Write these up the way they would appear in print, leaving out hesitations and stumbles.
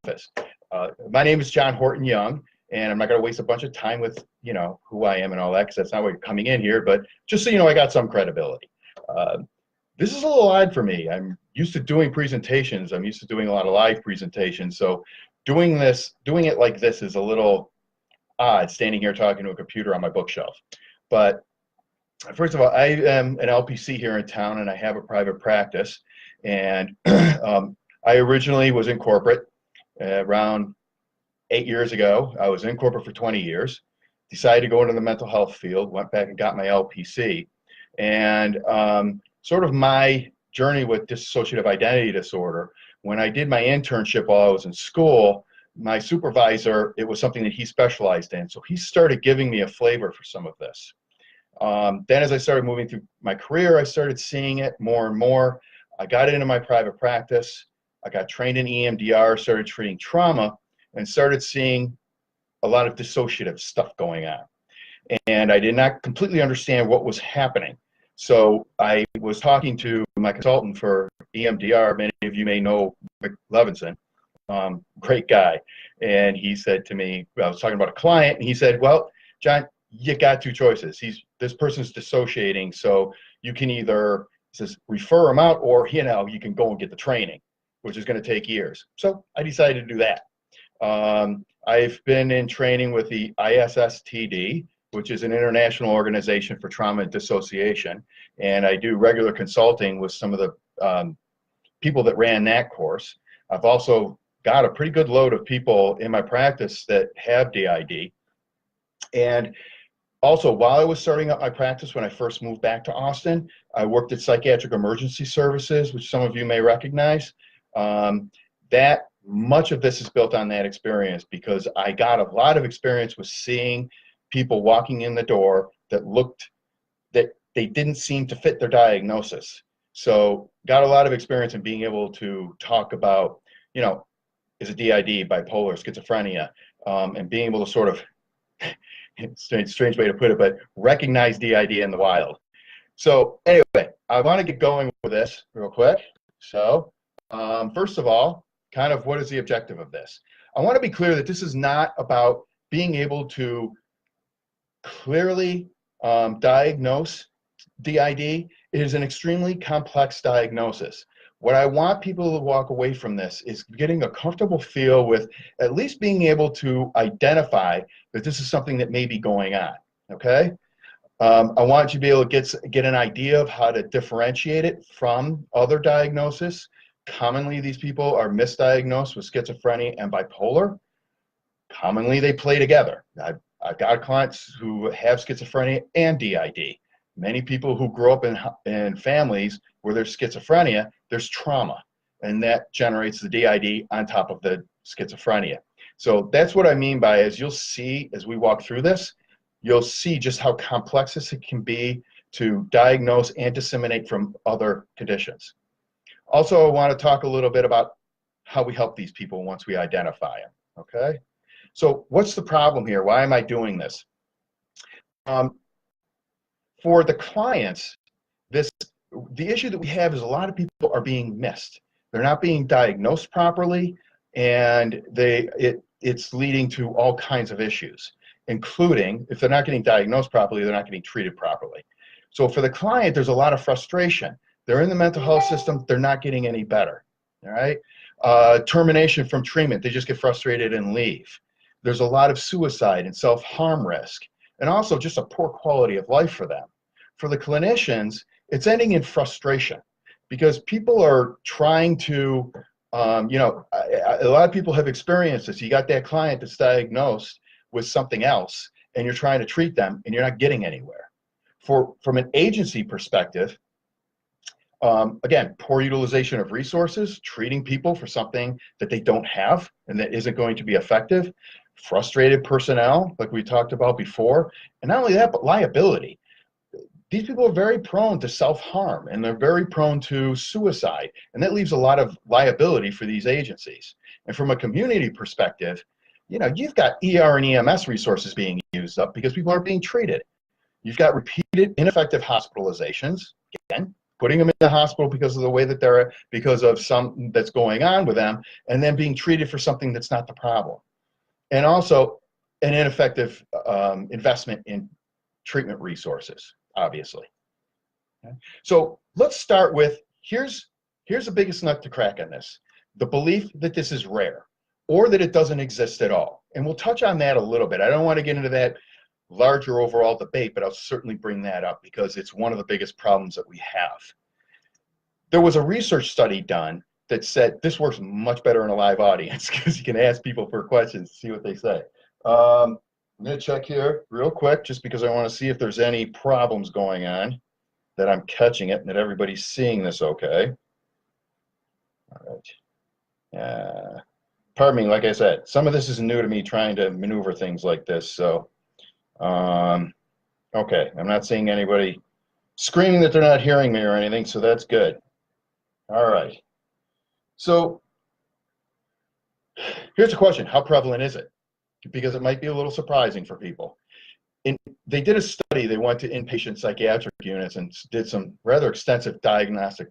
office. My name is John Horton Young, and I'm not going to waste a bunch of time with, who I am and all that, because that's not why you're coming in here, but just so you know, I got some credibility. This is a little odd for me. I'm used to doing presentations. I'm used to doing a lot of live presentations, so doing it like this is a little odd, standing here talking to a computer on my bookshelf. But first of all, I am an LPC here in town, and I have a private practice. And I originally was in corporate around 8 years ago. I was in corporate for 20 years, decided to go into the mental health field, went back and got my LPC. And sort of my journey with dissociative identity disorder, when I did my internship while I was in school, my supervisor, it was something that he specialized in. So he started giving me a flavor for some of this. Then as I started moving through my career, I started seeing it more and more. I got into my private practice. I got trained in EMDR, started treating trauma, and started seeing a lot of dissociative stuff going on. And I did not completely understand what was happening. So I was talking to my consultant for EMDR. Many of you may know Mick Levinson, great guy. And he said to me, I was talking about a client, and he said, well, John, you got two choices. This person's dissociating, so you can either refer him out, or you can go and get the training, which is going to take years. So I decided to do that. I've been in training with the ISSTD, which is an international organization for trauma and dissociation, and I do regular consulting with some of the people that ran that course. I've also got a pretty good load of people in my practice that have DID. And also, while I was starting up my practice, when I first moved back to Austin, I worked at Psychiatric Emergency Services, which some of you may recognize. Much of this is built on that experience, because I got a lot of experience with seeing people walking in the door that they didn't seem to fit their diagnosis. So got a lot of experience in being able to talk about, is it DID, bipolar, schizophrenia, and being able to sort of, strange way to put it, but recognize DID in the wild. So anyway, I want to get going with this real quick. So first of all, kind of what is the objective of this? I want to be clear that this is not about being able to clearly diagnose DID. It is an extremely complex diagnosis. What I want people to walk away from this is getting a comfortable feel with at least being able to identify that this is something that may be going on, okay? I want you to be able to get an idea of how to differentiate it from other diagnoses. Commonly, these people are misdiagnosed with schizophrenia and bipolar. Commonly, they play together. I've got clients who have schizophrenia and DID. Many people who grow up in families where there's schizophrenia, there's trauma, and that generates the DID on top of the schizophrenia. So that's what I mean by, as you'll see as we walk through this, you'll see just how complex this can be to diagnose and disseminate from other conditions. Also, I want to talk a little bit about how we help these people once we identify them, okay? So what's the problem here? Why am I doing this? For the clients, the issue that we have is a lot of people are being missed. They're not being diagnosed properly, and it's leading to all kinds of issues, including, if they're not getting diagnosed properly, they're not getting treated properly. So for the client, there's a lot of frustration. They're in the mental health system, they're not getting any better, all right? Termination from treatment, they just get frustrated and leave. There's a lot of suicide and self-harm risk, and also just a poor quality of life for them. For the clinicians, it's ending in frustration, because people are trying to, a lot of people have experienced this. You got that client that's diagnosed with something else, and you're trying to treat them, and you're not getting anywhere. From an agency perspective, again, poor utilization of resources, treating people for something that they don't have and that isn't going to be effective, frustrated personnel, like we talked about before, and not only that, but liability. These people are very prone to self-harm, and they're very prone to suicide, and that leaves a lot of liability for these agencies. And from a community perspective, you've got ER and EMS resources being used up because people aren't being treated. You've got repeated ineffective hospitalizations, again, putting them in the hospital because of the way that they're, because of something that's going on with them, and then being treated for something that's not the problem. And also an ineffective investment in treatment resources, obviously. Okay. So let's start with, here's the biggest nut to crack on this: the belief that this is rare or that it doesn't exist at all. And we'll touch on that a little bit. I don't want to get into that larger overall debate, but I'll certainly bring that up because it's one of the biggest problems that we have. There was a research study done that said this works much better in a live audience because you can ask people for questions, see what they say. I'm going to check here real quick just because I want to see if there's any problems going on, that I'm catching it and that everybody's seeing this okay. All right. Pardon me, like I said, some of this is new to me trying to maneuver things like this. So, okay, I'm not seeing anybody screaming that they're not hearing me or anything, so that's good. All right. So here's a question: how prevalent is it? Because it might be a little surprising for people. They did a study. They went to inpatient psychiatric units and did some rather extensive diagnostic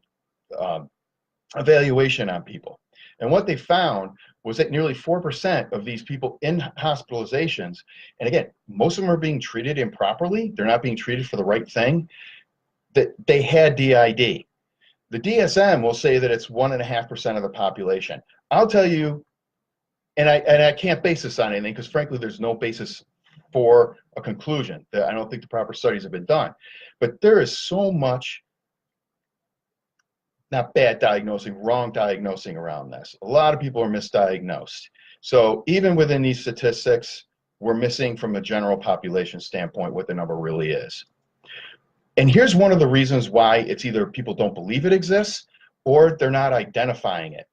evaluation on people. And what they found was that nearly 4% of these people in hospitalizations, and again, most of them are being treated improperly, they're not being treated for the right thing, that they had DID. The DSM will say that it's 1.5% of the population. I'll tell you, and I can't base this on anything because frankly there's no basis for a conclusion. I don't think the proper studies have been done. But there is so much, not bad diagnosing, wrong diagnosing around this. A lot of people are misdiagnosed. So even within these statistics, we're missing from a general population standpoint what the number really is. And here's one of the reasons why: it's either people don't believe it exists or they're not identifying it.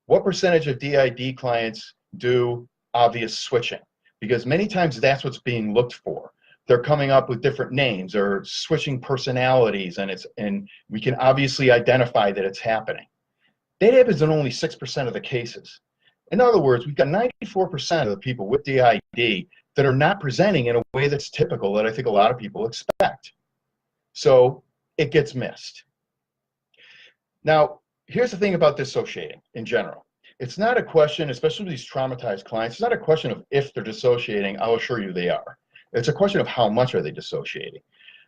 What percentage of DID clients do obvious switching? Because many times that's what's being looked for. They're coming up with different names or switching personalities, and we can obviously identify that it's happening. That happens in only 6% of the cases. In other words, we've got 94% of the people with DID that are not presenting in a way that's typical, that I think a lot of people expect. So it gets missed. Now, here's the thing about dissociating in general. It's not a question, especially with these traumatized clients, it's not a question of if they're dissociating. I'll assure you they are. It's a question of how much are they dissociating.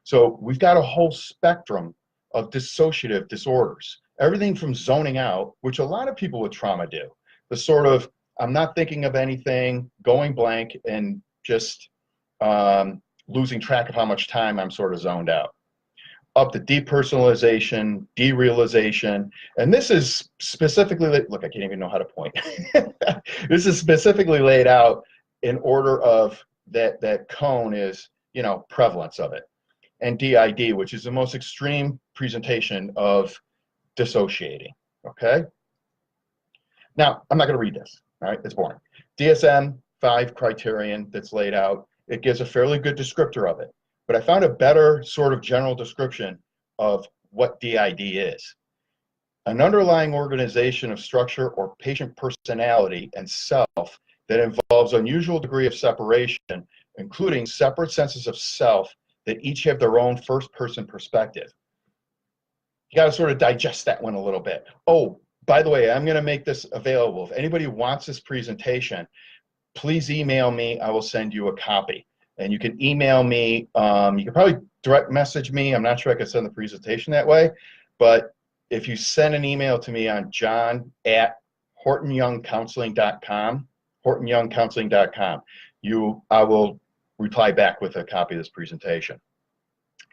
So we've got a whole spectrum of dissociative disorders. Everything from zoning out, which a lot of people with trauma do. The sort of, I'm not thinking of anything, going blank, and just losing track of how much time I'm sort of zoned out. Up to depersonalization, derealization, and this is specifically, look, I can't even know how to point. This is specifically laid out in order of that cone is, you know, prevalence of it. And DID, which is the most extreme presentation of dissociating, okay? Now, I'm not gonna read this, all right, it's boring. DSM-5 criterion that's laid out, it gives a fairly good descriptor of it. But I found a better sort of general description of what DID is: an underlying organization of structure or patient personality and self that involves unusual degree of separation, including separate senses of self that each have their own first-person perspective. You got to sort of digest that one a little bit. Oh, by the way, I'm going to make this available. If anybody wants this presentation, please email me. I will send you a copy. And you can email me. You can probably direct message me. I'm not sure I can send the presentation that way. But if you send an email to me on john@hortonyoungcounseling.com, hortonyoungcounseling.com, I will reply back with a copy of this presentation.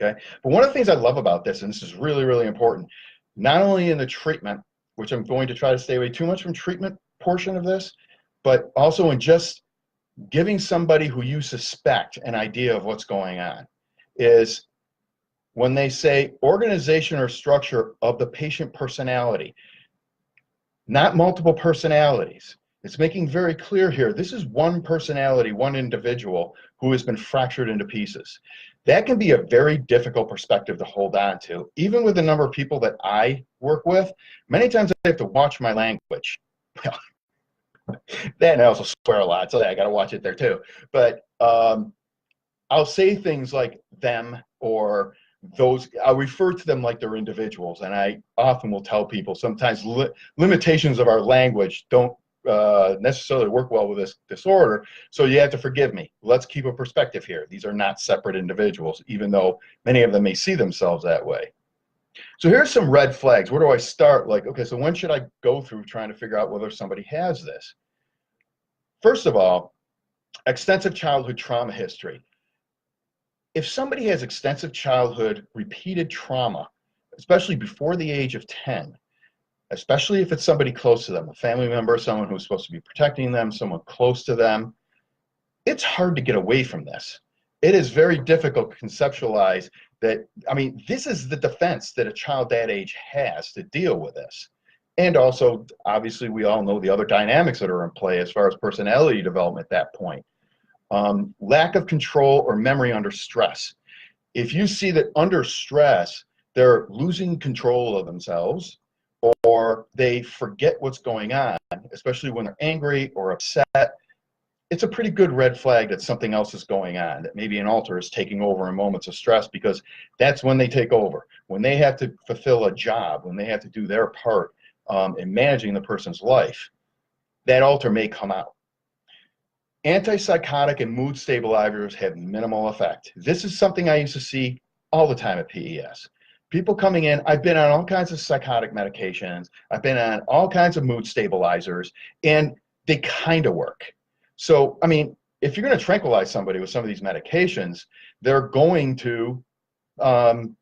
Okay. But one of the things I love about this, and this is really, really important, not only in the treatment, which I'm going to try to stay away too much from treatment portion of this, but also in just giving somebody who you suspect an idea of what's going on, is when they say organization or structure of the patient personality, not multiple personalities. It's making very clear here, this is one personality, one individual who has been fractured into pieces. That can be a very difficult perspective to hold on to. Even with the number of people that I work with, many times I have to watch my language. Then I also swear a lot, so I got to watch it there too. But I'll say things like them or I refer to them like they're individuals, and I often will tell people sometimes limitations of our language don't necessarily work well with this disorder, so you have to forgive me. Let's keep a perspective here. These are not separate individuals, even though many of them may see themselves that way. So here's some red flags. Where do I start? Like, okay, so when should I go through trying to figure out whether somebody has this? First of all, extensive childhood trauma history. If somebody has extensive childhood repeated trauma, especially before the age of 10, especially if it's somebody close to them, a family member, someone who's supposed to be protecting them, someone close to them, it's hard to get away from this. It is very difficult to conceptualize that. I mean, this is the defense that a child that age has to deal with this. And also, obviously, we all know the other dynamics that are in play as far as personality development at that point. Lack of control or memory under stress. If you see that under stress, they're losing control of themselves, or they forget what's going on, especially when they're angry or upset, it's a pretty good red flag that something else is going on, that maybe an alter is taking over in moments of stress, because that's when they take over. When they have to fulfill a job, when they have to do their part in managing the person's life, that alter may come out. Antipsychotic and mood stabilizers have minimal effect. This is something I used to see all the time at PES. People coming in, I've been on all kinds of psychotic medications, I've been on all kinds of mood stabilizers, and they kind of work. So, I mean, if you're going to tranquilize somebody with some of these medications, they're going to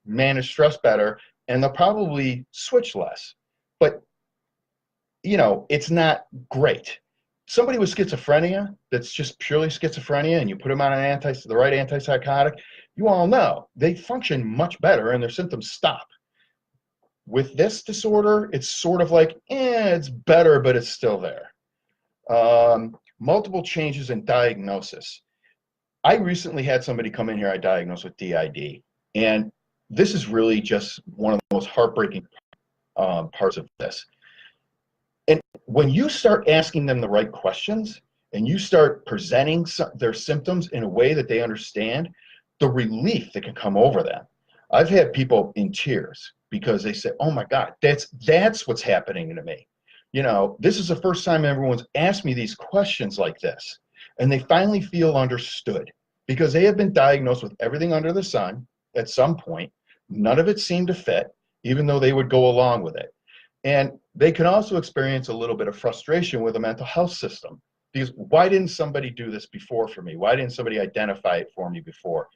manage stress better, and they'll probably switch less. But, you know, it's not great. Somebody with schizophrenia, that's just purely schizophrenia, and you put them on the right antipsychotic, you all know they function much better and their symptoms stop. With this disorder, it's sort of like, it's better, but it's still there. Multiple changes in diagnosis. I recently had somebody come in here I diagnosed with DID, and this is really just one of the most heartbreaking parts of this. And when you start asking them the right questions and you start presenting their symptoms in a way that they understand, the relief that can come over them. I've had people in tears because they say, oh my God, that's what's happening to me. You know, this is the first time everyone's asked me these questions like this. And they finally feel understood because they have been diagnosed with everything under the sun at some point. None of it seemed to fit, even though they would go along with it. And they can also experience a little bit of frustration with the mental health system, because why didn't somebody do this before for me? Why didn't somebody identify it for me before?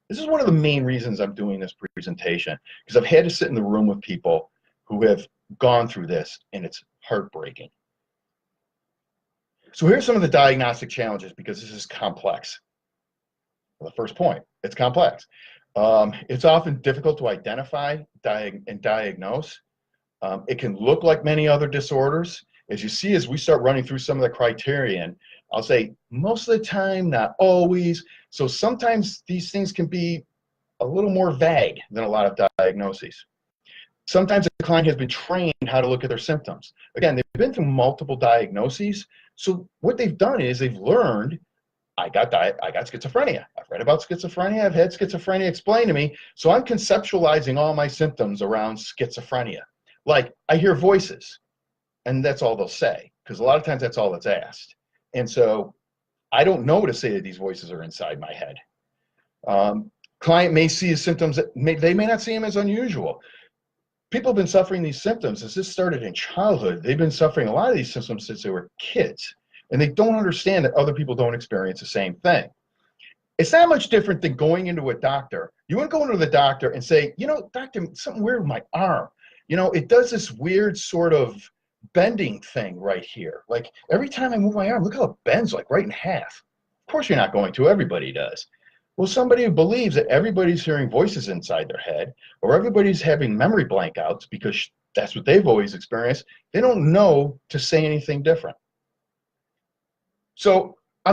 This is one of the main reasons I'm doing this presentation, because I've had to sit in the room with people who have gone through this, and it's heartbreaking. So here's some of the diagnostic challenges, because this is complex. Well, the first point, it's complex. It's often difficult to identify and diagnose. It can look like many other disorders. As you see, as we start running through some of the criterion, I'll say most of the time, not always. So sometimes these things can be a little more vague than a lot of diagnoses. Sometimes the client has been trained how to look at their symptoms. Again, they've been through multiple diagnoses. So what they've done is they've learned, I got schizophrenia. I've read about schizophrenia. I've had schizophrenia explained to me. So I'm conceptualizing all my symptoms around schizophrenia. Like, I hear voices, and that's all they'll say, because a lot of times that's all that's asked. And so I don't know what to say that these voices are inside my head. Client may see his symptoms, they may not see them as unusual. People have been suffering these symptoms as this started in childhood. They've been suffering a lot of these symptoms since they were kids, and they don't understand that other people don't experience the same thing. It's not much different than going into a doctor. You wouldn't go into the doctor and say, you know, doctor, something weird with my arm. You know, it does this weird sort of bending thing right here. Like every time I move my arm, look how it bends like right in half. Of course you're not going to, everybody does. Well, somebody who believes that everybody's hearing voices inside their head, or everybody's having memory blankouts because that's what they've always experienced, they don't know to say anything different. So I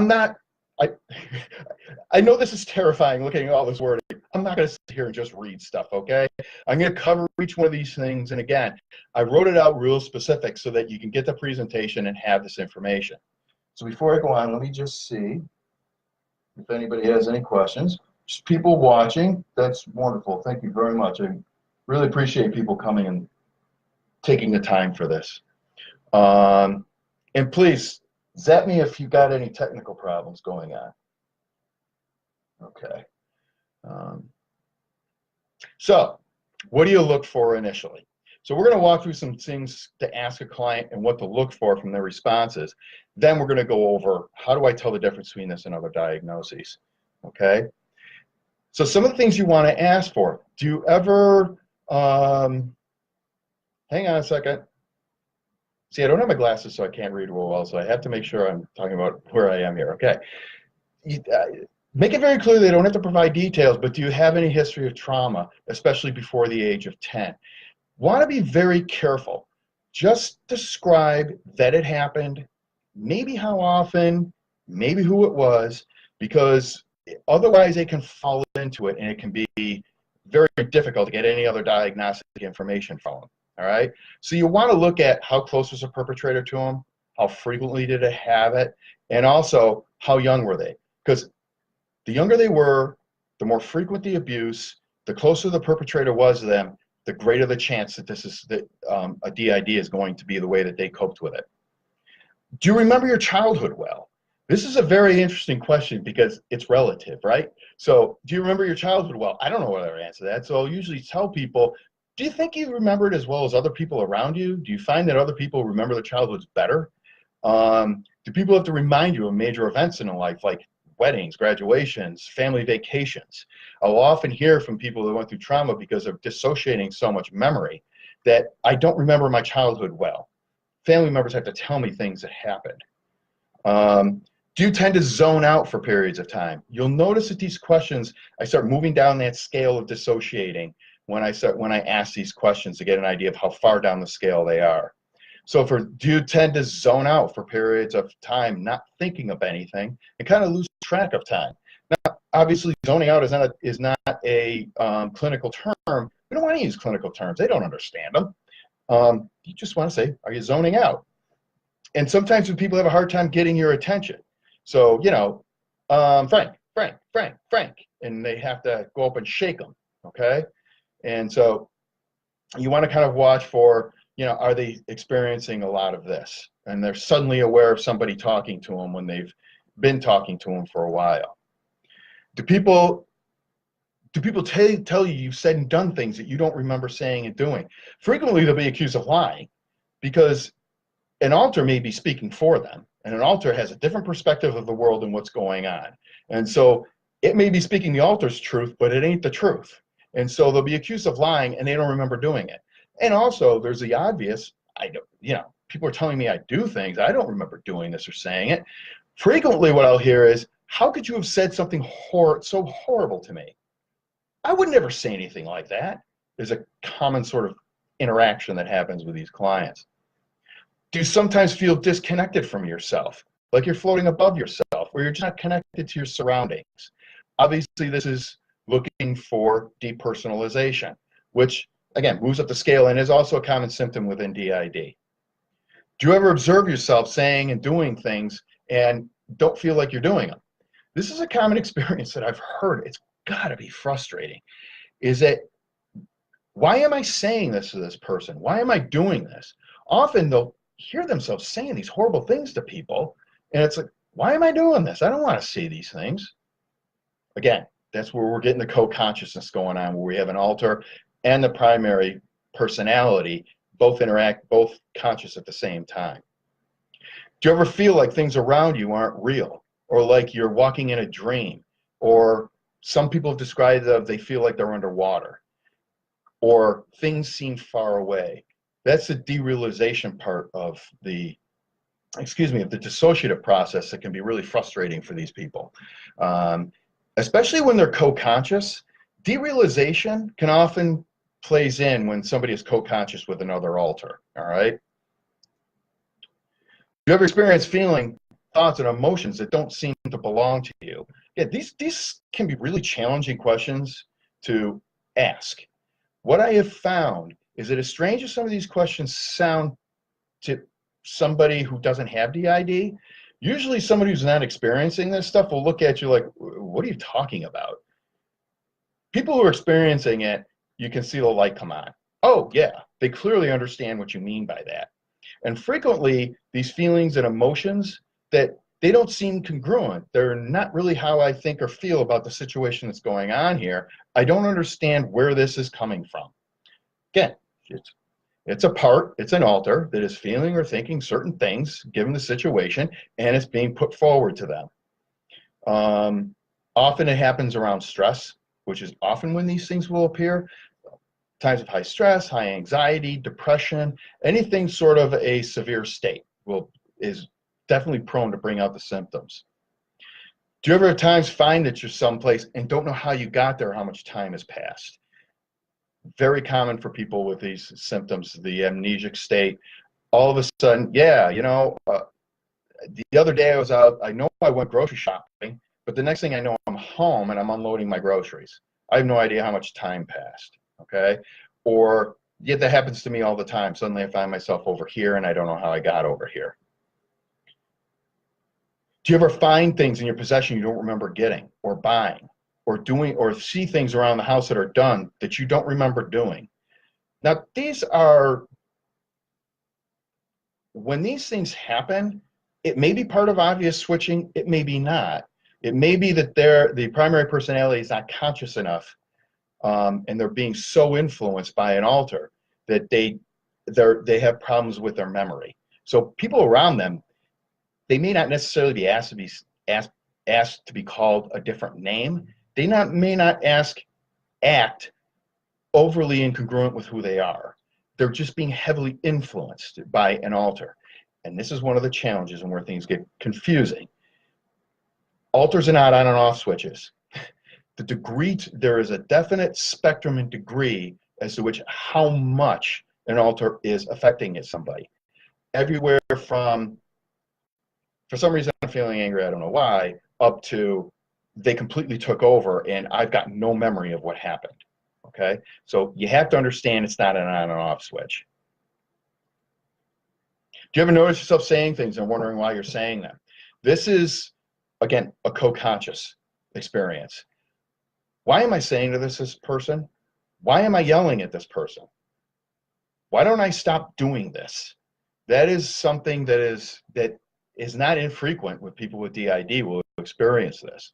know this is terrifying looking at all this wording. I'm not going to sit here and just read stuff, okay? I'm going to cover each one of these things. And again, I wrote it out real specific so that you can get the presentation and have this information. So before I go on, let me just see if anybody has any questions. just people watching. That's wonderful. Thank you very much. I really appreciate people coming and taking the time for this. And please, zap me if you got any technical problems going on. Okay. So what do you look for initially? So we're going to walk through some things to ask a client and what to look for from their responses. Then we're going to go over how do I tell the difference between this and other diagnoses. Okay. So some of the things you want to ask for. Do you ever, hang on a second. See, I don't have my glasses, so I can't read real well, so I have to make sure I'm talking about where I am here. Okay. Make it very clear they don't have to provide details, but do you have any history of trauma, especially before the age of 10? Want to be very careful. Just describe that it happened, maybe how often, maybe who it was, because otherwise they can fall into it and it can be very difficult to get any other diagnostic information from them. All right. So you want to look at how close was the perpetrator to them, how frequently did they have it, and also how young were they? Because the younger they were, the more frequent the abuse, the closer the perpetrator was to them, the greater the chance that this is that a DID is going to be the way that they coped with it. Do you remember your childhood well? This is a very interesting question because it's relative, right? So do you remember your childhood well? I don't know whether to answer that. So I'll usually tell people, do you think you remember it as well as other people around you? Do you find that other people remember their childhoods better? Do people have to remind you of major events in life, like weddings, graduations, family vacations? I'll often hear from people that went through trauma because of dissociating so much memory that I don't remember my childhood well. Family members have to tell me things that happened. Do you tend to zone out for periods of time? You'll notice that these questions, I start moving down that scale of dissociating when I ask these questions to get an idea of how far down the scale they are. So do you tend to zone out for periods of time, not thinking of anything, and kind of lose track of time? Now, obviously, zoning out is not a clinical term. We don't want to use clinical terms. They don't understand them. You just want to say, are you zoning out? And sometimes when people have a hard time getting your attention, so, you know, Frank, Frank, Frank, Frank, and they have to go up and shake them, okay? And so you want to kind of watch for, you know, are they experiencing a lot of this? And they're suddenly aware of somebody talking to them when they've been talking to them for a while. Do people tell you you've said and done things that you don't remember saying and doing? Frequently, they'll be accused of lying because an alter may be speaking for them, and an alter has a different perspective of the world and what's going on. And so it may be speaking the alter's truth, but it ain't the truth. And so they'll be accused of lying, and they don't remember doing it. And also, there's the obvious, people are telling me I do things. I don't remember doing this or saying it. Frequently, what I'll hear is, how could you have said something so horrible to me? I would never say anything like that. There's a common sort of interaction that happens with these clients. Do you sometimes feel disconnected from yourself, like you're floating above yourself, or you're just not connected to your surroundings? Obviously, this is looking for depersonalization, which, again, moves up the scale and is also a common symptom within DID. Do you ever observe yourself saying and doing things and don't feel like you're doing them? This is a common experience that I've heard. It's got to be frustrating. Is that, why am I saying this to this person? Why am I doing this? Often they'll hear themselves saying these horrible things to people, and it's like, why am I doing this? I don't want to see these things. Again, that's where we're getting the co-consciousness going on, where we have an alter and the primary personality both interact, both conscious at the same time. Do you ever feel like things around you aren't real, or like you're walking in a dream, or some people have described that they feel like they're underwater, or things seem far away? That's the derealization part of the dissociative process that can be really frustrating for these people. Especially when they're co-conscious. Derealization can often plays in when somebody is co-conscious with another alter, all right? Do you ever experience feeling, thoughts, and emotions that don't seem to belong to you? Yeah, these can be really challenging questions to ask. What I have found is that as strange as some of these questions sound to somebody who doesn't have DID, usually somebody who's not experiencing this stuff will look at you like, what are you talking about? People who are experiencing it, you can see the light come on. Oh, yeah, they clearly understand what you mean by that. And frequently, these feelings and emotions that they don't seem congruent. They're not really how I think or feel about the situation that's going on here. I don't understand where this is coming from. Again, it's an alter that is feeling or thinking certain things given the situation, and it's being put forward to them. Often it happens around stress, which is often when these things will appear. Times of high stress, high anxiety, depression, anything sort of a severe state is definitely prone to bring out the symptoms. Do you ever at times find that you're someplace and don't know how you got there or how much time has passed? Very common for people with these symptoms, the amnesic state. All of a sudden, yeah, the other day I was out, I know I went grocery shopping, but the next thing I know, I'm home and I'm unloading my groceries. I have no idea how much time passed, okay? Or, yeah, that happens to me all the time. Suddenly I find myself over here and I don't know how I got over here. Do you ever find things in your possession you don't remember getting or buying or doing, or see things around the house that are done that you don't remember doing? Now, when these things happen, it may be part of obvious switching, it may be not. It may be that the primary personality is not conscious enough, and they're being so influenced by an alter that they have problems with their memory. So people around them, they may not necessarily be asked to be called a different name. They may not act overly incongruent with who they are. They're just being heavily influenced by an alter. And this is one of the challenges and where things get confusing. Alters are not on and off switches. There is a definite spectrum and degree as to how much an alter is affecting somebody. Everywhere from, for some reason I'm feeling angry, I don't know why, up to they completely took over and I've got no memory of what happened. Okay, so you have to understand it's not an on and off switch. Do you ever notice yourself saying things and wondering why you're saying them? This is, again, a co-conscious experience. Why am I saying to this person? Why am I yelling at this person? Why don't I stop doing this? That is something that is not infrequent with people with DID will experience this.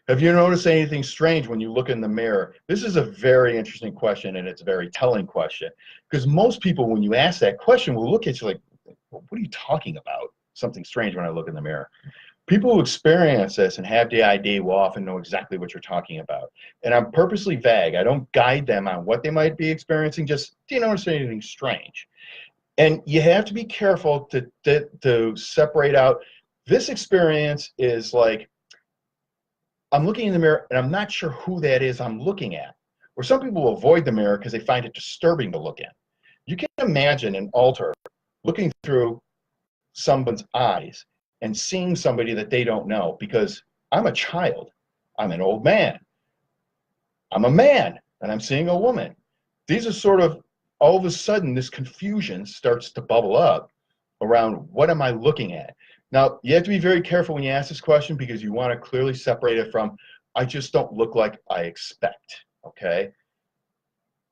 Have you noticed anything strange when you look in the mirror? This is a very interesting question, and it's a very telling question, because most people, when you ask that question, will look at you like, what are you talking about? Something strange when I look in the mirror. People who experience this and have DID will often know exactly what you're talking about. And I'm purposely vague. I don't guide them on what they might be experiencing, just, do you notice anything strange? And you have to be careful to separate out, this experience is like, I'm looking in the mirror and I'm not sure who that is I'm looking at. Or some people will avoid the mirror because they find it disturbing to look at. You can imagine an alter looking through someone's eyes and seeing somebody that they don't know, because I'm a child, I'm an old man, I'm a man, and I'm seeing a woman. These are sort of, all of a sudden, this confusion starts to bubble up around what am I looking at? Now, you have to be very careful when you ask this question, because you want to clearly separate it from, I just don't look like I expect, okay?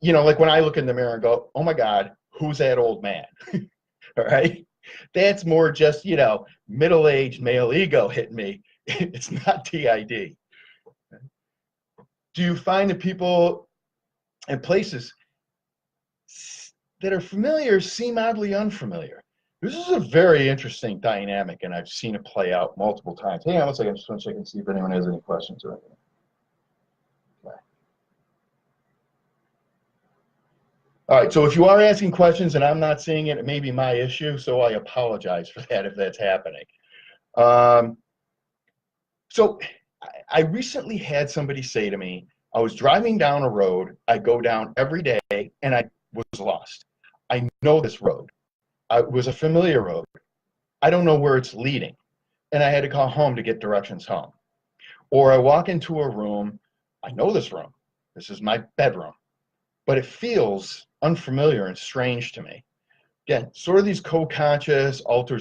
You know, like when I look in the mirror and go, oh my God, who's that old man? All right? That's more just, middle-aged male ego hitting me. It's not DID. Do you find that people and places that are familiar seem oddly unfamiliar? This is a very interesting dynamic, and I've seen it play out multiple times. Hang on one second, I just want to check and see if anyone has any questions or anything. Okay. All right, so if you are asking questions and I'm not seeing it, it may be my issue, so I apologize for that if that's happening. So I recently had somebody say to me, I was driving down a road I go down every day, and I was lost. I know this road. It was a familiar road. I don't know where it's leading, and I had to call home to get directions home. Or I walk into a room, I know this room. This is my bedroom, but it feels unfamiliar and strange to me. Again, sort of these co-conscious alter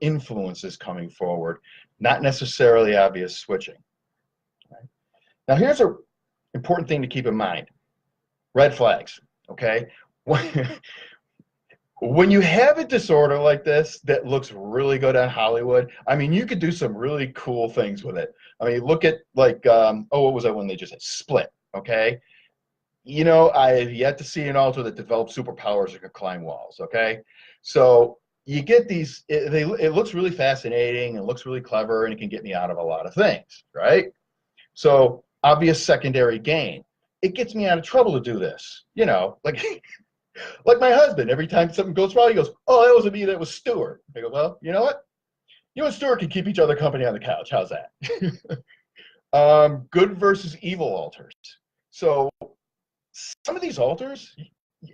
influences coming forward, not necessarily obvious switching. Right? Now, here's a important thing to keep in mind. Red flags, okay? When you have a disorder like this that looks really good on Hollywood, I mean, you could do some really cool things with it. I mean, look at like, what was that one they just said? Split, okay? You know, I have yet to see an alter that develops superpowers that can climb walls, okay? So you get these, it looks really fascinating, it looks really clever, and it can get me out of a lot of things, right? So obvious secondary gain. It gets me out of trouble to do this, you know, like like my husband, every time something goes wrong, he goes, "Oh, that wasn't me, that was Stuart." I go, "Well, you know what? You and Stuart can keep each other company on the couch. How's that?" Good versus evil alters. So some of these alters,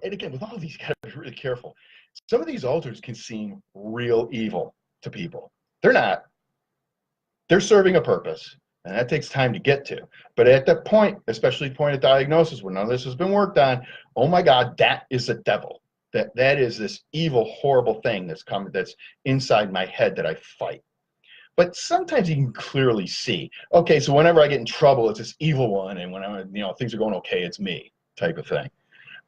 and again, with all of these, you got to be really careful. Some of these alters can seem real evil to people. They're not. They're serving a purpose, and that takes time to get to. But at that point, especially point of diagnosis, when none of this has been worked on, oh my God, that is a devil. That is this evil, horrible thing that's inside my head that I fight. But sometimes you can clearly see, okay, so whenever I get in trouble, it's this evil one, and when things are going okay, it's me, type of thing.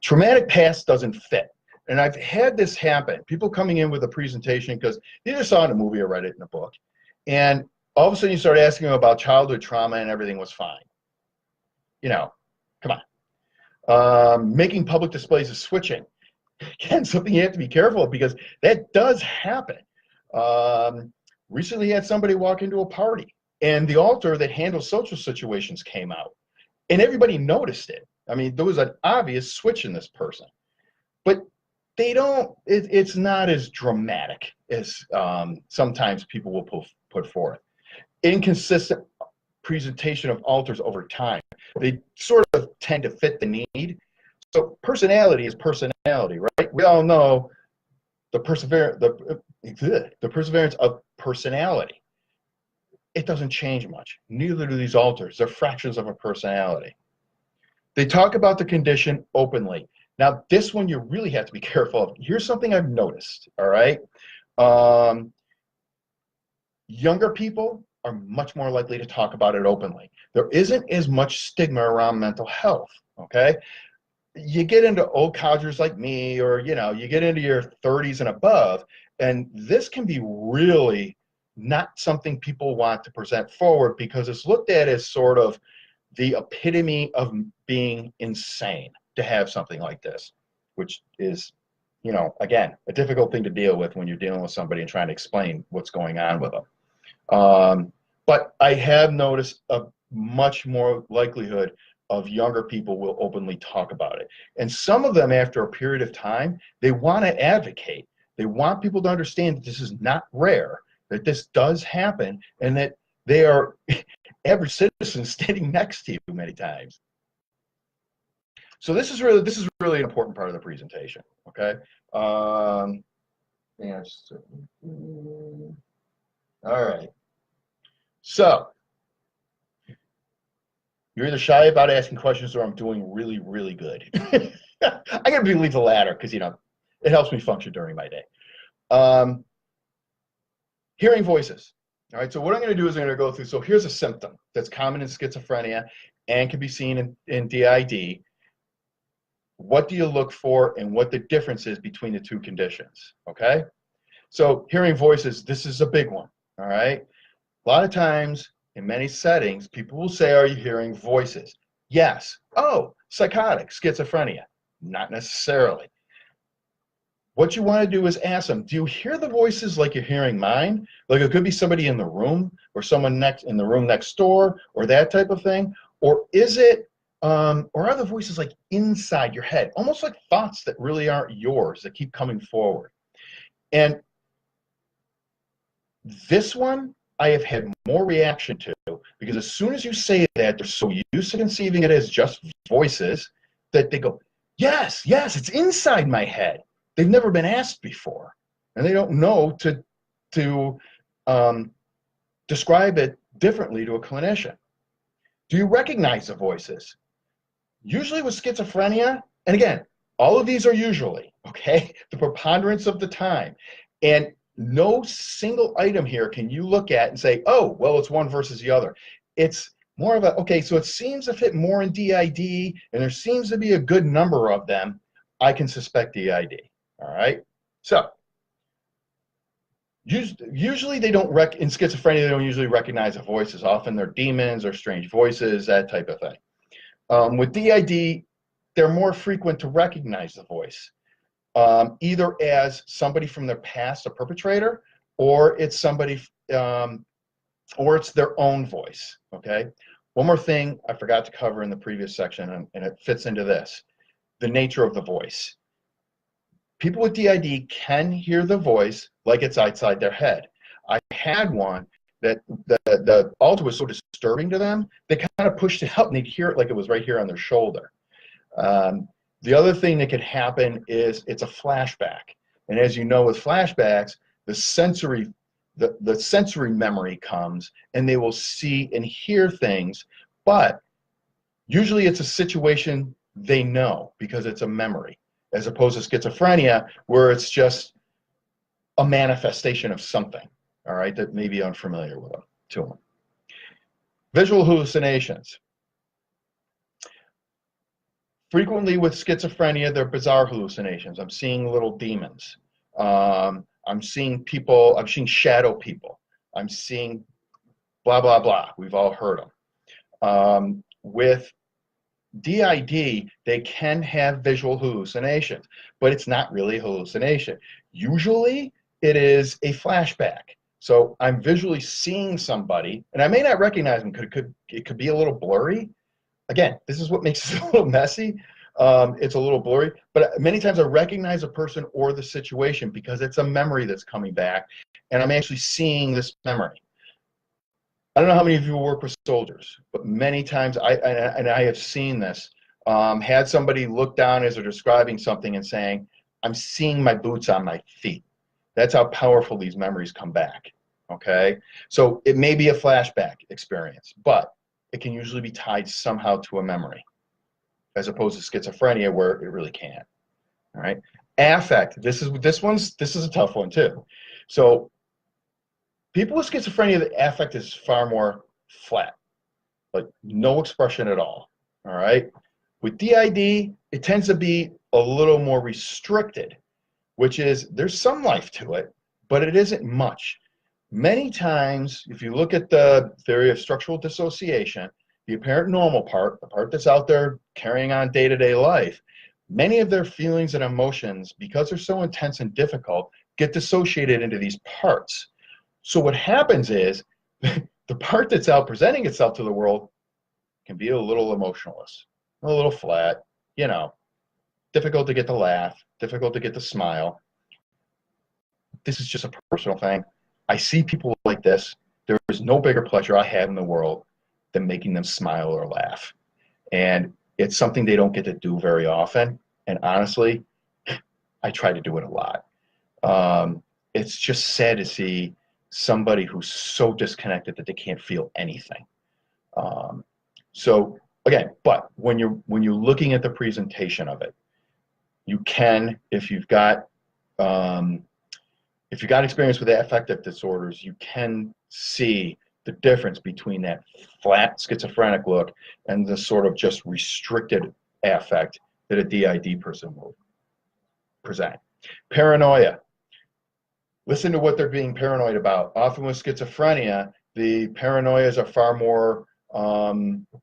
Traumatic past doesn't fit. And I've had this happen. People coming in with a presentation because they either saw it in a movie or read it in a book. And all of a sudden you start asking them about childhood trauma and everything was fine. You know, come on. Making public displays of switching. Again, something you have to be careful of because that does happen. Recently had somebody walk into a party and the alter that handles social situations came out and everybody noticed it. I mean, there was an obvious switch in this person, but it's not as dramatic as sometimes people will put forth. Inconsistent presentation of alters over time. They sort of tend to fit the need. So personality is personality, right? We all know the perseverance of personality. It doesn't change much. Neither do these alters. They're fractions of a personality. They talk about the condition openly. Now, this one you really have to be careful of. Here's something I've noticed, all right? Younger people are much more likely to talk about it openly. There isn't as much stigma around mental health, okay? You get into old codgers like me, or you get into your 30s and above, and this can be really not something people want to present forward because it's looked at as sort of the epitome of being insane to have something like this, which is, again, a difficult thing to deal with when you're dealing with somebody and trying to explain what's going on with them. But I have noticed a much more likelihood of younger people will openly talk about it. And some of them, after a period of time, they want to advocate. They want people to understand that this is not rare, that this does happen, and that they are average citizens standing next to you many times. So this is really an important part of the presentation, okay? All right. So you're either shy about asking questions or I'm doing really, really good. I gotta believe the latter because it helps me function during my day. Hearing voices. All right, so what I'm going to do is I'm going to go through. So here's a symptom that's common in schizophrenia and can be seen in DID. What do you look for and what the difference is between the two conditions, okay? So hearing voices, this is a big one, all right? A lot of times in many settings, people will say, are you hearing voices? Yes. Oh, psychotic, schizophrenia. Not necessarily. What you want to do is ask them, do you hear the voices like you're hearing mine? Like it could be somebody in the room or someone in the room next door or that type of thing. Or is it, or are the voices like inside your head, almost like thoughts that really aren't yours that keep coming forward? And this one I have had more reaction to because as soon as you say that, they're so used to conceiving it as just voices that they go, yes, it's inside my head. They've never been asked before, and they don't know to describe it differently to a clinician. Do you recognize the voices? Usually with schizophrenia, and again, all of these are usually, okay, the preponderance of the time, and no single item here can you look at and say, oh, well, it's one versus the other. It's more of a, okay, so it seems to fit more in DID, and there seems to be a good number of them. I can suspect DID. All right. So usually they don't in schizophrenia, they don't usually recognize the voices. Often they're demons or strange voices, that type of thing. With DID, they're more frequent to recognize the voice, either as somebody from their past, a perpetrator, or it's somebody, or it's their own voice. Okay. One more thing I forgot to cover in the previous section, and it fits into this: the nature of the voice. People with DID can hear the voice like it's outside their head. I had one that the alto was so disturbing to them, they kind of pushed it out and they'd hear it like it was right here on their shoulder. The other thing that could happen is it's a flashback. And as you know, with flashbacks, the sensory memory comes, and they will see and hear things, but usually it's a situation they know because it's a memory, as opposed to schizophrenia, where it's just a manifestation of something, all right, that may be unfamiliar with them, to them. Visual hallucinations. Frequently with schizophrenia, they're bizarre hallucinations. I'm seeing little demons. I'm seeing people, I'm seeing shadow people. I'm seeing blah, blah, blah. We've all heard them. With DID, they can have visual hallucinations, but it's not really a hallucination. Usually it is a flashback. So I'm visually seeing somebody, and I may not recognize them. It could be a little blurry. Again, this is what makes it a little messy. It's a little blurry, but many times I recognize a person or the situation because it's a memory that's coming back, and I'm actually seeing this memory. I don't know how many of you work with soldiers, but many times I have seen this. Had somebody look down as they're describing something and saying, "I'm seeing my boots on my feet." That's how powerful these memories come back. Okay, so it may be a flashback experience, but it can usually be tied somehow to a memory, as opposed to schizophrenia where it really can't. All right, affect. This is a tough one too. So people with schizophrenia, the affect is far more flat, like no expression at all. All right, with DID, it tends to be a little more restricted, which is there's some life to it, but it isn't much. Many times, if you look at the theory of structural dissociation, the apparent normal part, the part that's out there carrying on day-to-day life, many of their feelings and emotions, because they're so intense and difficult, get dissociated into these parts. So what happens is the part that's out presenting itself to the world can be a little emotionless, a little flat, you know, difficult to get the laugh, difficult to get the smile. This is just a personal thing. I see people like this. There is no bigger pleasure I have in the world than making them smile or laugh. And it's something they don't get to do very often. And honestly, I try to do it a lot. It's just sad to see somebody who's so disconnected that they can't feel anything. So again, but when you're looking at the presentation of it, you can, if you've got experience with affective disorders, you can see the difference between that flat schizophrenic look and the sort of just restricted affect that a DID person will present. Paranoia. Listen to what they're being paranoid about. Often with schizophrenia, the paranoias are far more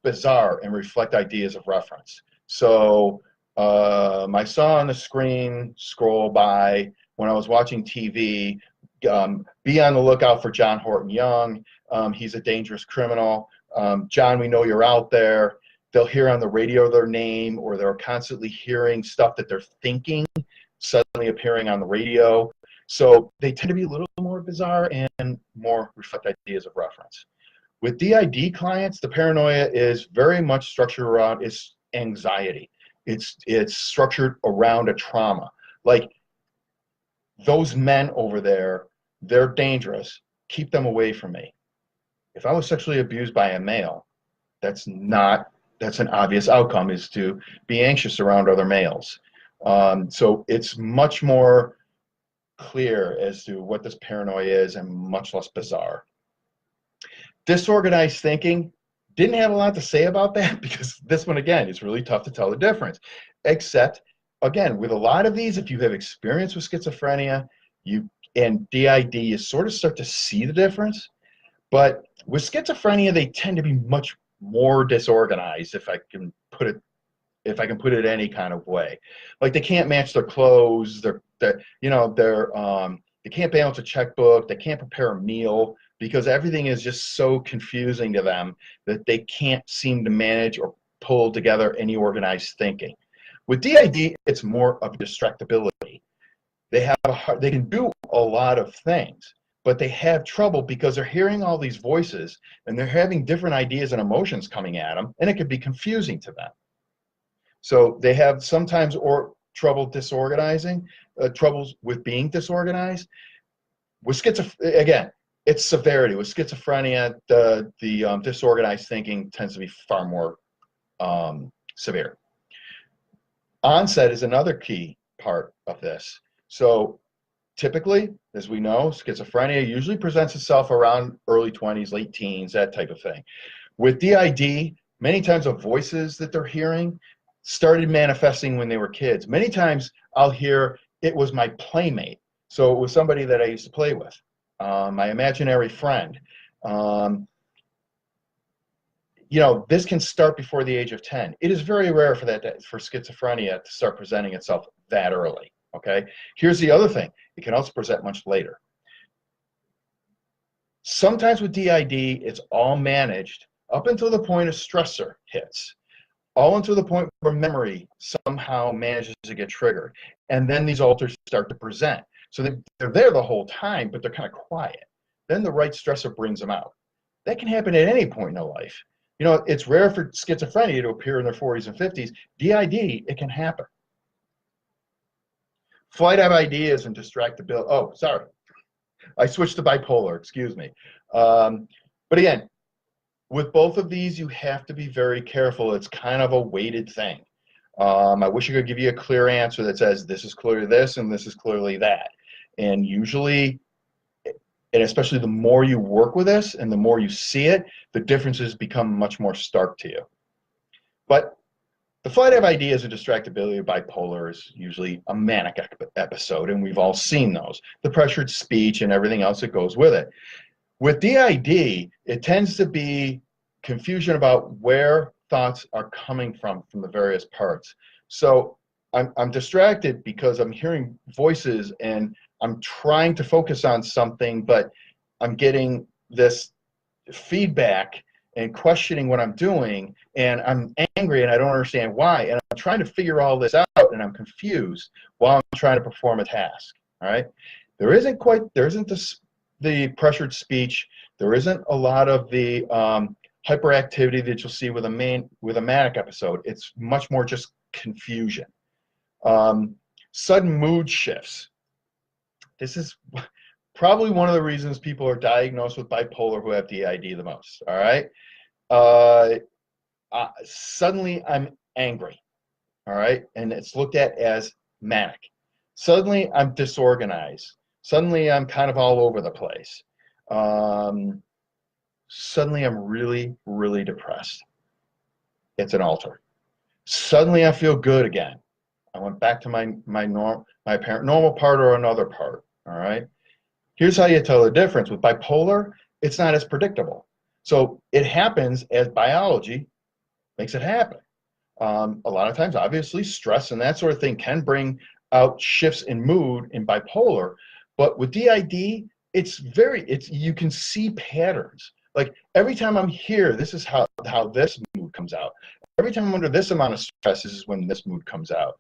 bizarre and reflect ideas of reference. So I saw on the screen scroll by when I was watching TV, be on the lookout for John Horton Young. He's a dangerous criminal. John, we know you're out there. They'll hear on the radio their name, or they're constantly hearing stuff that they're thinking suddenly appearing on the radio. So they tend to be a little more bizarre and more reflect ideas of reference. With DID clients, the paranoia is very much structured around its anxiety. It's structured around a trauma. Like, those men over there, they're dangerous. Keep them away from me. If I was sexually abused by a male, that's an obvious outcome, is to be anxious around other males. So it's much more clear as to what this paranoia is and much less bizarre. Disorganized thinking, Didn't have a lot to say about that because this one, again, is really tough to tell the difference. Except, again, with a lot of these, if you have experience with schizophrenia, you and DID, you sort of start to see the difference. But with schizophrenia, they tend to be much more disorganized, if I can put it any kind of way. Like they can't match their clothes, they can't balance a checkbook, they can't prepare a meal because everything is just so confusing to them that they can't seem to manage or pull together any organized thinking. With DID, it's more of distractibility. They can do a lot of things, but they have trouble because they're hearing all these voices and they're having different ideas and emotions coming at them, and it can be confusing to them. So they have sometimes trouble disorganizing, troubles with being disorganized. With schizophrenia, again, it's severity. With schizophrenia, the disorganized thinking tends to be far more severe. Onset is another key part of this. So typically, as we know, schizophrenia usually presents itself around early 20s, late teens, that type of thing. With DID, many times the voices that they're hearing started manifesting when they were kids. Many times I'll hear, it was my playmate. So it was somebody that I used to play with, my imaginary friend. This can start before the age of 10. It is very rare for schizophrenia to start presenting itself that early, okay? Here's the other thing. It can also present much later. Sometimes with DID, it's all managed up until the point a stressor hits, all until the point where memory somehow manages to get triggered. And then these alters start to present. So they're there the whole time, but they're kind of quiet. Then the right stressor brings them out. That can happen at any point in their life. It's rare for schizophrenia to appear in their 40s and 50s. DID, it can happen. Flight of ideas and distractibility. Oh, sorry. I switched to bipolar, excuse me. But again, with both of these, you have to be very careful. It's kind of a weighted thing. I wish I could give you a clear answer that says this is clearly this and this is clearly that. And usually, and especially the more you work with this and the more you see it, the differences become much more stark to you. But the flight of ideas and distractibility of bipolar is usually a manic episode, and we've all seen those. The pressured speech and everything else that goes with it. With DID, it tends to be confusion about where thoughts are coming from the various parts. So I'm distracted because I'm hearing voices and I'm trying to focus on something, but I'm getting this feedback and questioning what I'm doing, and I'm angry and I don't understand why, and I'm trying to figure all this out and I'm confused while I'm trying to perform a task. All right, there isn't the pressured speech, there isn't a lot of the hyperactivity that you'll see with a manic episode. It's much more just confusion. Sudden mood shifts. This is probably one of the reasons people are diagnosed with bipolar who have DID the most, all right? Suddenly I'm angry, all right? And it's looked at as manic. Suddenly I'm disorganized. Suddenly I'm kind of all over the place. Suddenly I'm really, really depressed. It's an alter. Suddenly I feel good again. I went back to my apparent normal part or another part, all right? Here's how you tell the difference. With bipolar, it's not as predictable. So it happens as biology makes it happen. A lot of times, obviously, stress and that sort of thing can bring out shifts in mood in bipolar. But with DID, you can see patterns. Like every time I'm here, this is how this mood comes out. Every time I'm under this amount of stress, this is when this mood comes out.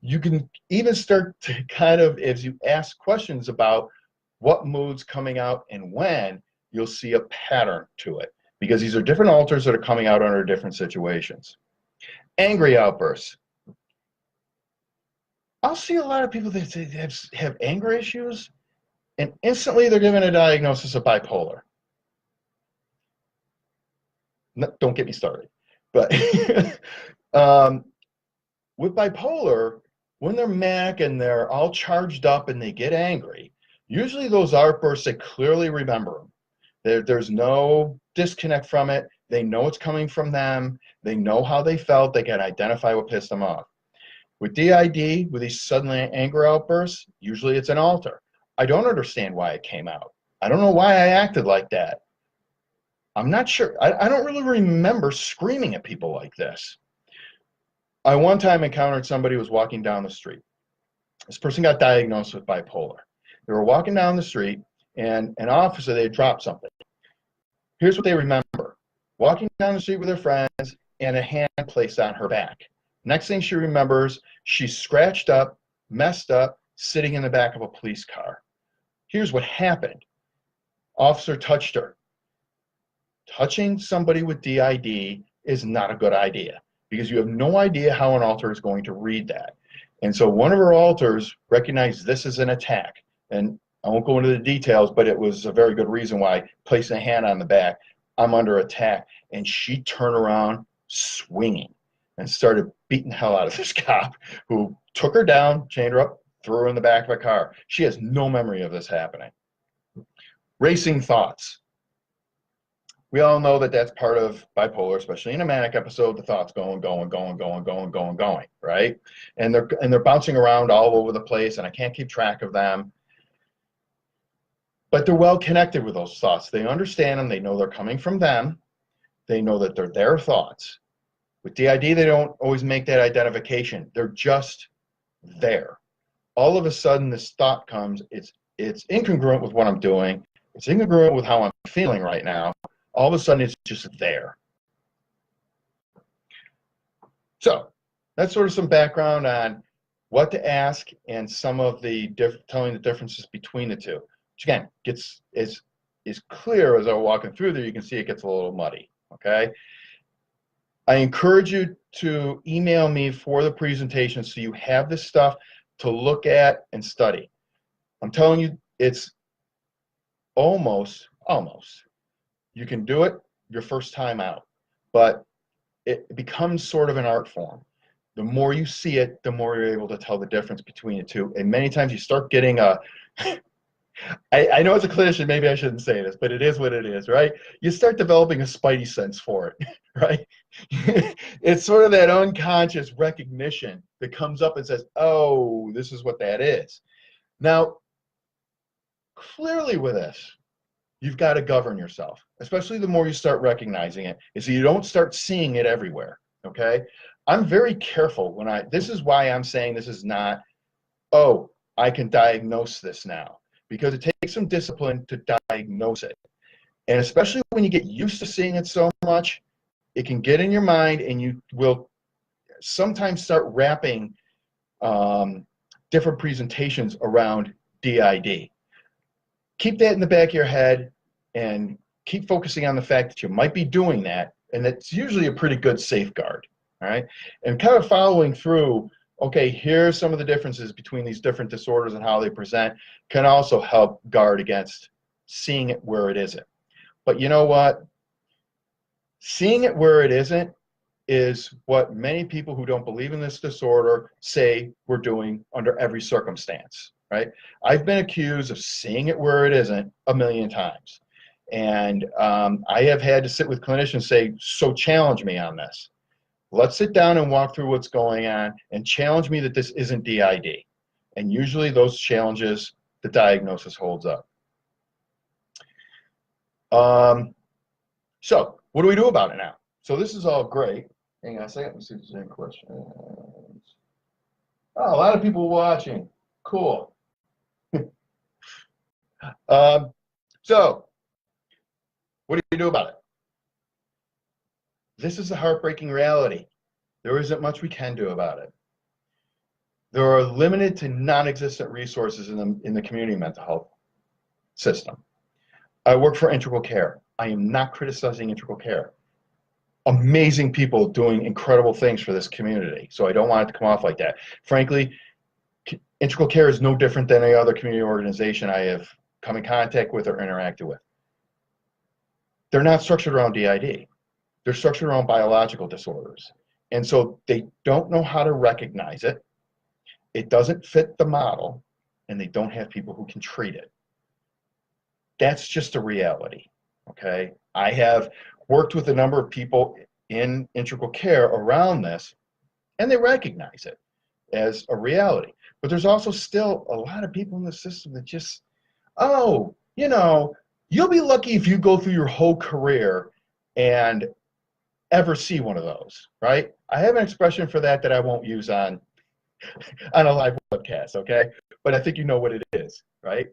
You can even start to kind of, as you ask questions about what mood's coming out and when, you'll see a pattern to it because these are different alters that are coming out under different situations. Angry outbursts. I'll see a lot of people that have anger issues and instantly they're given a diagnosis of bipolar. No, don't get me started. But with bipolar, when they're manic and they're all charged up and they get angry, usually those outbursts, they clearly remember them. There's no disconnect from it. They know it's coming from them. They know how they felt. They can identify what pissed them off. With DID, with these sudden anger outbursts, usually it's an alter. I don't understand why it came out. I don't know why I acted like that. I'm not sure. I don't really remember screaming at people like this. I one time encountered somebody who was walking down the street. This person got diagnosed with bipolar. They were walking down the street, and an officer, they had dropped something. Here's what they remember. Walking down the street with her friends, and a hand placed on her back. Next thing she remembers, she's scratched up, messed up, sitting in the back of a police car. Here's what happened. Officer touched her. Touching somebody with DID is not a good idea because you have no idea how an alter is going to read that. And so one of her alters recognized this as an attack. And I won't go into the details, but it was a very good reason why, placing a hand on the back, I'm under attack. And she turned around swinging and started beating the hell out of this cop who took her down, chained her up, threw her in the back of a car. She has no memory of this happening. Racing thoughts. We all know that that's part of bipolar, especially in a manic episode. The thoughts going, right? And they're bouncing around all over the place, and I can't keep track of them. But they're well connected with those thoughts. They understand them. They know they're coming from them. They know that they're their thoughts. With DID, they don't always make that identification. They're just there. All of a sudden, this thought comes. It's incongruent with what I'm doing. It's incongruent with how I'm feeling right now. All of a sudden, it's just there. So that's sort of some background on what to ask and some of the telling the differences between the two. Which again, gets is clear as I'm walking through there. You can see it gets a little muddy. Okay. I encourage you to email me for the presentation so you have this stuff to look at and study. I'm telling you, it's almost. You can do it your first time out, but it becomes sort of an art form. The more you see it, the more you're able to tell the difference between the two. And many times you start getting a, I know as a clinician, maybe I shouldn't say this, but it is what it is, right? You start developing a spidey sense for it, right? It's sort of that unconscious recognition that comes up and says, oh, this is what that is. Now, clearly with this, you've got to govern yourself, especially the more you start recognizing it, is so you don't start seeing it everywhere, okay? I'm very careful when this is why I'm saying this is not, oh, I can diagnose this now, because it takes some discipline to diagnose it. And especially when you get used to seeing it so much, it can get in your mind and you will sometimes start wrapping different presentations around DID. Keep that in the back of your head and keep focusing on the fact that you might be doing that, and that's usually a pretty good safeguard, all right? And kind of following through, okay, here's some of the differences between these different disorders and how they present, can also help guard against seeing it where it isn't. But you know what? Seeing it where it isn't is what many people who don't believe in this disorder say we're doing under every circumstance. Right? I've been accused of seeing it where it isn't a million times. And I have had to sit with clinicians say, so challenge me on this. Let's sit down and walk through what's going on and challenge me that this isn't DID. And usually those challenges, the diagnosis holds up. So what do we do about it now? So this is all great. Hang on a second, let's see if there's any questions. Oh, a lot of people watching. Cool. So, what do you do about it? This is a heartbreaking reality. There isn't much we can do about it. There are limited to non-existent resources in the community mental health system. I work for Integral Care. I am not criticizing Integral Care. Amazing people doing incredible things for this community. So I don't want it to come off like that. Frankly, Integral Care is no different than any other community organization I have come in contact with or interacted with. They're not structured around DID. They're structured around biological disorders. And so they don't know how to recognize it. It doesn't fit the model, and they don't have people who can treat it. That's just a reality, okay? worked with a number of people in integral care around this, and they recognize it as a reality. But there's also still a lot of people in the system that just, oh, you know, you'll be lucky if you go through your whole career and ever see one of those, right? I have an expression for that that I won't use on a live webcast, okay? But I think you know what it is, right?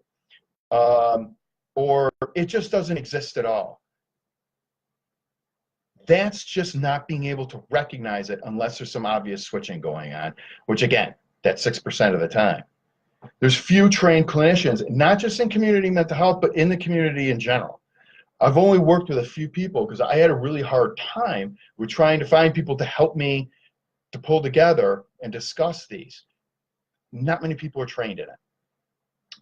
Or it just doesn't exist at all. That's just not being able to recognize it unless there's some obvious switching going on, which again, that's 6% of the time. There's few trained clinicians, not just in community mental health, but in the community in general. I've only worked with a few people because I had a really hard time with trying to find people to help me to pull together and discuss these. Not many people are trained in it.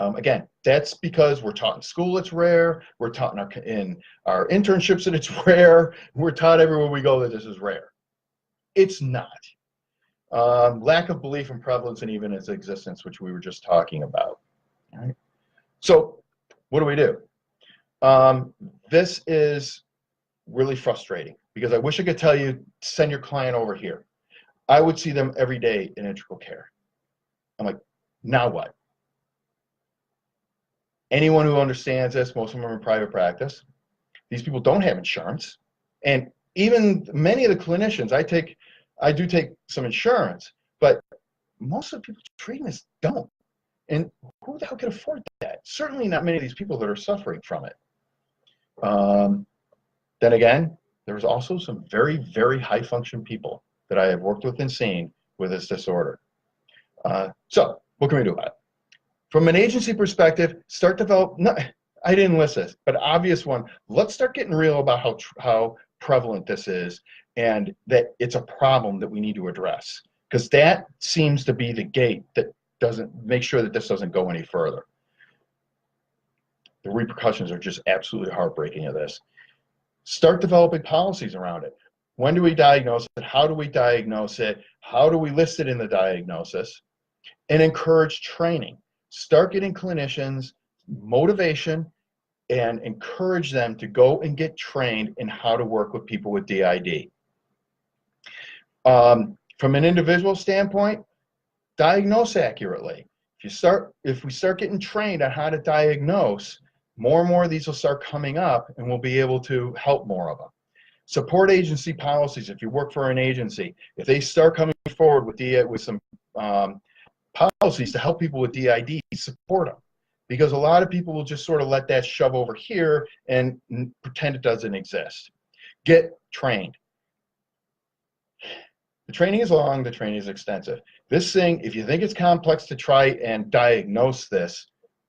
Again, that's because we're taught in school it's rare, we're taught in our internships that it's rare, we're taught everywhere we go that this is rare. It's not. Lack of belief in prevalence and even its existence, which we were just talking about. All right? So what do? This is really frustrating because I wish I could tell you, send your client over here. I would see them every day in integral care. I'm like, now what? Anyone who understands this, most of them are in private practice. These people don't have insurance. And even many of the clinicians, I do take some insurance, but most of the people treating this don't. And who the hell can afford that? Certainly not many of these people that are suffering from it. Then again, there's also some very, very high function people that I have worked with and seen with this disorder. So what can we do about it? From an agency perspective, start develop, no, I didn't list this, but obvious one, let's start getting real about how prevalent this is and that it's a problem that we need to address, because that seems to be the gate that doesn't make sure that this doesn't go any further. The repercussions are just absolutely heartbreaking of this. Start developing policies around it. When do we diagnose it? How do we diagnose it? How do we list it in the diagnosis? And encourage training. Start getting clinicians motivation and encourage them to go and get trained in how to work with people with DID. From an individual standpoint, diagnose accurately. If we start getting trained on how to diagnose, more and more of these will start coming up and we'll be able to help more of them. Support agency policies. If you work for an agency, if they start coming forward with some policies to help people with DID, support them. Because a lot of people will just sort of let that shove over here and pretend it doesn't exist. Get trained. The training is long, the training is extensive. This thing, if you think it's complex to try and diagnose this,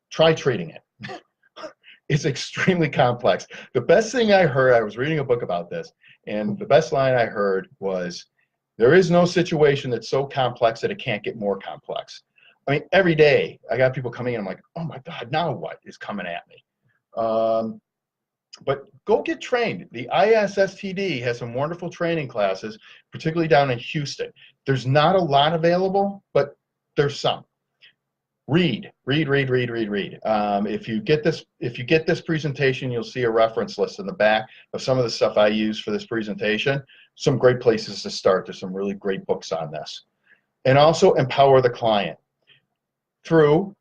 try treating it. It's extremely complex. The best thing I heard, I was reading a book about this, and the best line I heard was, there is no situation that's so complex that it can't get more complex. I mean, every day I got people coming in, I'm like, oh my God, now what is coming at me? But go get trained. The ISSTD has some wonderful training classes, particularly down in Houston. There's not a lot available, but there's some. Read. If you get this presentation, you'll see a reference list in the back of some of the stuff I use for this presentation. Some great places to start. There's some really great books on this. And also empower the client through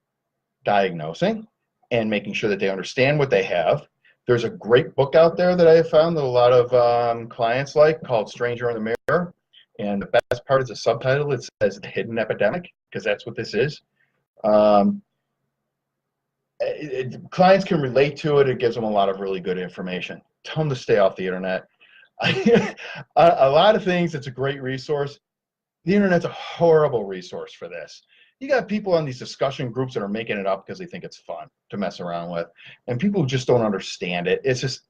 diagnosing and making sure that they understand what they have. There's a great book out there that I have found that a lot of clients like, called Stranger in the Mirror. And the best part is the subtitle. It says The Hidden Epidemic, because that's what this is. Clients can relate to it. It gives them a lot of really good information. Tell them to stay off the internet. A lot of things, it's a great resource. The internet's a horrible resource for this. You got people on these discussion groups that are making it up because they think it's fun to mess around with, and people who just don't understand it. It's just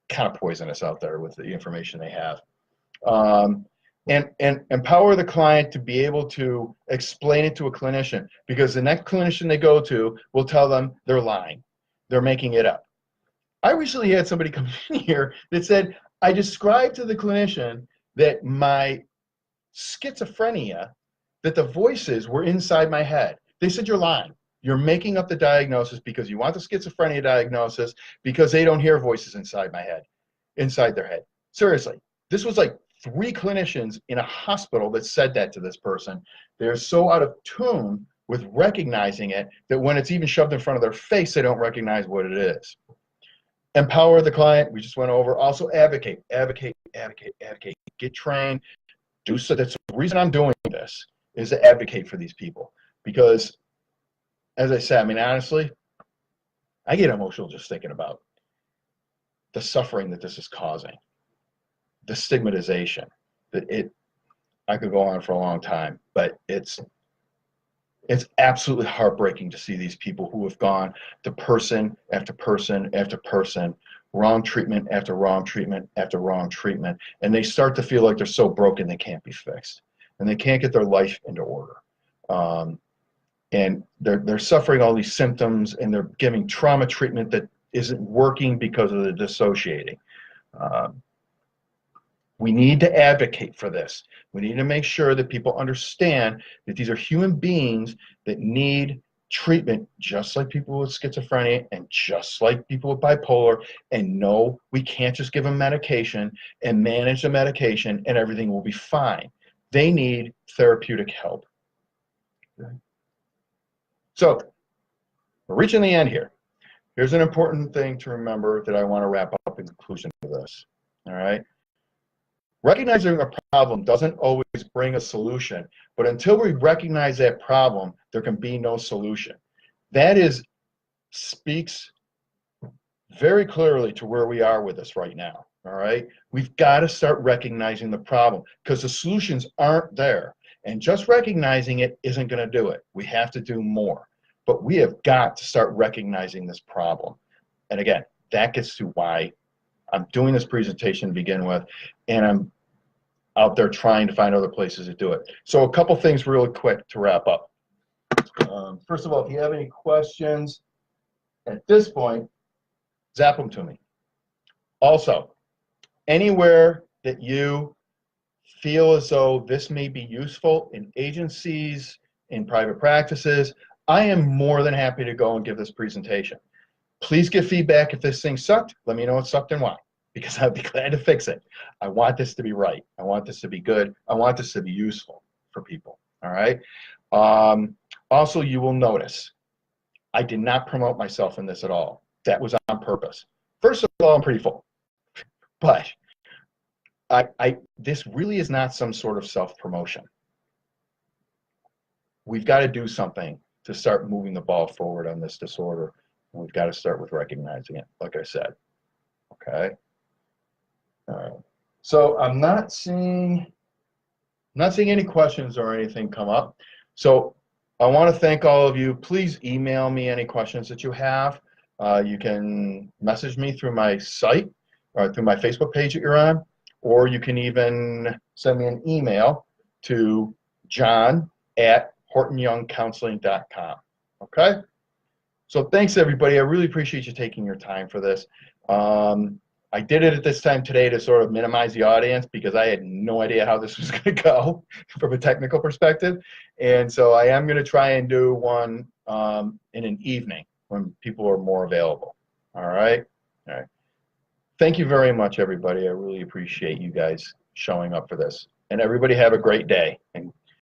kind of poisonous out there with the information they have. And empower the client to be able to explain it to a clinician, because the next clinician they go to will tell them they're lying. They're making it up. I recently had somebody come in here that said, I described to the clinician that my schizophrenia, that the voices were inside my head. They said, you're lying. You're making up the diagnosis because you want the schizophrenia diagnosis because they don't hear voices inside my head. inside their head. Seriously, this was like 3 clinicians in a hospital that said that to this person. They're so out of tune with recognizing it that when it's even shoved in front of their face, they don't recognize what it is. Empower the client, we just went over. Also advocate, advocate, advocate, advocate. Get trained, do so. That's the reason I'm doing this, is to advocate for these people. Because, as I said, I mean, honestly, I get emotional just thinking about the suffering that this is causing, the stigmatization. I could go on for a long time, but it's absolutely heartbreaking to see these people who have gone to person after person after person, wrong treatment after wrong treatment after wrong treatment, and they start to feel like they're so broken they can't be fixed, and they can't get their life into order. And they're suffering all these symptoms, and they're giving trauma treatment that isn't working because of the dissociating. We need to advocate for this. We need to make sure that people understand that these are human beings that need treatment just like people with schizophrenia and just like people with bipolar. And no, we can't just give them medication and manage the medication and everything will be fine. They need therapeutic help. Okay. So we're reaching the end here. Here's an important thing to remember that I want to wrap up in conclusion of this. All right. Recognizing a problem doesn't always bring a solution, but until we recognize that problem, there can be no solution. That speaks very clearly to where we are with this right now, all right? We've got to start recognizing the problem because the solutions aren't there, and just recognizing it isn't going to do it. We have to do more, but we have got to start recognizing this problem. And again, that gets to why I'm doing this presentation to begin with, and I'm out there trying to find other places to do it. So a couple things really quick to wrap up. First of all, if you have any questions at this point, zap them to me. Also, anywhere that you feel as though this may be useful in agencies, in private practices, I am more than happy to go and give this presentation. Please give feedback if this thing sucked. Let me know it sucked and why, because I'd be glad to fix it. I want this to be right. I want this to be good. I want this to be useful for people, all right? Also, you will notice I did not promote myself in this at all. That was on purpose. First of all, I'm pretty full, but this really is not some sort of self-promotion. We've got to do something to start moving the ball forward on this disorder. And we've got to start with recognizing it, like I said. Okay. All right. So I'm not seeing any questions or anything come up. So I want to thank all of you. Please email me any questions that you have. You can message me through my site or through my Facebook page that you're on, or you can even send me an email to john@hortonyoungcounseling.com. Okay? So thanks, everybody. I really appreciate you taking your time for this. I did it at this time today to sort of minimize the audience because I had no idea how this was going to go from a technical perspective. And so I am going to try and do one in an evening when people are more available. All right? All right. Thank you very much, everybody. I really appreciate you guys showing up for this. And everybody have a great day. And